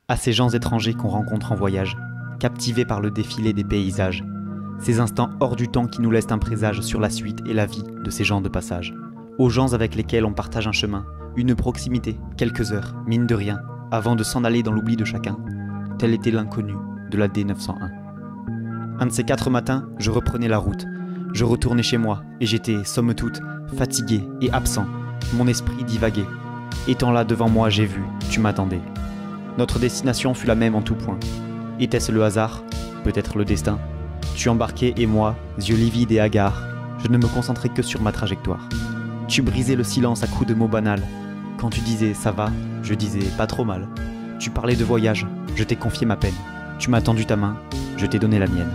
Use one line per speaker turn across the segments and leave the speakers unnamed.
À ces gens étrangers qu'on rencontre en voyage, captivés par le défilé des paysages, ces instants hors du temps qui nous laissent un présage sur la suite et la vie de ces gens de passage. Aux gens avec lesquels on partage un chemin, une proximité, quelques heures, mine de rien, avant de s'en aller dans l'oubli de chacun. Tel était l'inconnu de la D901. Un de ces 4 matins, je reprenais la route. Je retournais chez moi et j'étais, somme toute, fatigué et absent. Mon esprit divaguait. Étant là devant moi, j'ai vu, tu m'attendais. Notre destination fut la même en tout point. Était-ce le hasard? Peut-être le destin? Tu embarquais et moi, yeux livides et hagards, je ne me concentrais que sur ma trajectoire. Tu brisais le silence à coups de mots banals. Quand tu disais « ça va », je disais « pas trop mal ». Tu parlais de voyage, je t'ai confié ma peine. Tu m'as tendu ta main, je t'ai donné la mienne.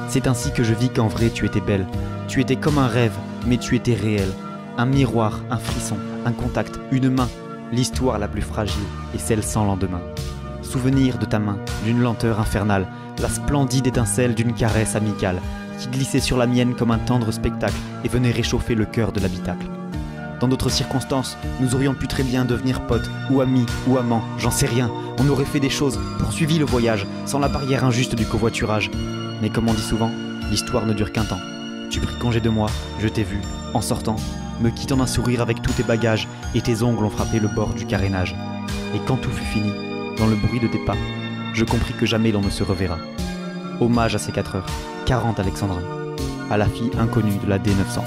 C'est ainsi que je vis qu'en vrai tu étais belle. Tu étais comme un rêve, mais tu étais réel. Un miroir, un frisson, un contact, une main. L'histoire la plus fragile et celle sans lendemain. Souvenir de ta main, d'une lenteur infernale, la splendide étincelle d'une caresse amicale, qui glissait sur la mienne comme un tendre spectacle et venait réchauffer le cœur de l'habitacle. Dans d'autres circonstances, nous aurions pu très bien devenir potes, ou amis, ou amants, j'en sais rien. On aurait fait des choses, poursuivi le voyage, sans la barrière injuste du covoiturage. Mais comme on dit souvent, l'histoire ne dure qu'un temps. Tu pris congé de moi, je t'ai vu, en sortant, me quittant d'un sourire avec tous tes bagages, et tes ongles ont frappé le bord du carénage. Et quand tout fut fini, dans le bruit de tes pas, je compris que jamais l'on ne se reverra. Hommage à ces 4 heures, 40 alexandrins, à la fille inconnue de la D901.